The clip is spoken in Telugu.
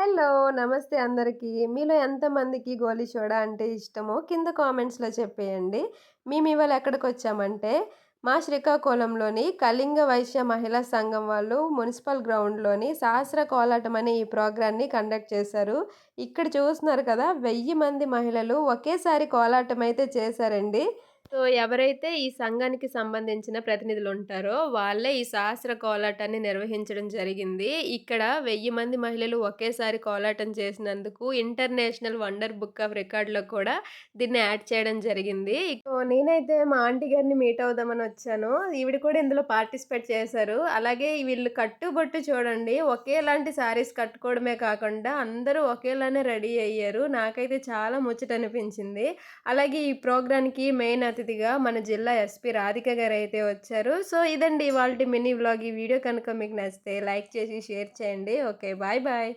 హలో! నమస్తే అందరికీ. మీలో ఎంతమందికి గోలీ సోడా అంటే ఇష్టమో కింద కామెంట్స్‌లో చెప్పేయండి. మేమివాళ ఎక్కడికొచ్చామంటే, మా శ్రీకాకుళంలోని కళింగ వైశ్య మహిళా సంఘం వాళ్ళు మున్సిపల్ గ్రౌండ్‌లోని సహస్ర కోలాటం అనే ఈ ప్రోగ్రామ్‌ని కండక్ట్ చేశారు. ఇక్కడ చూస్తున్నారు కదా! 1000 మంది మహిళలు ఒకేసారి కోలాటం అయితే చేశారండి. సో, ఎవరైతే ఈ సంఘానికి సంబంధించిన ప్రతినిధులుంటారో, వాళ్ళే ఈ సహస్ర కోలాటాన్ని నిర్వహించడం జరిగింది. ఇక్కడ 1000 మంది మహిళలు ఒకేసారి కోలాటం చేసినందుకు ఇంటర్నేషనల్ వండర్ బుక్ ఆఫ్ రికార్డ్‌లో కూడా దీన్ని యాడ్ చేయడం జరిగింది. సో, నేనైతే మా ఆంటీ గారిని మీట్ అవుదామని వచ్చాను. ఈవిడ కూడా ఇందులో పార్టిసిపేట్ చేశారు. అలాగే వీళ్ళు కట్టుబొట్టు చూడండి. ఒకేలాంటి శారీస్ కట్టుకోవడమే కాకుండా అందరూ ఒకేలానే రెడీ అయ్యారు. నాకైతే చాలా ముచ్చటనిపించింది. అలాగే ఈ ప్రోగ్రామ్‌కి మెయిన్ అతిథిగా మన జిల్లా ఎస్పీ రాధిక గారైతే వచ్చారు. సో, ఇదండి ఇవాల్టి మినీ వ్లాగ్. ఈ వీడియో కనుక మీకు నచ్చితే లైక్ చేసి, షేర్ చేయండి. ఓకే. Bye bye.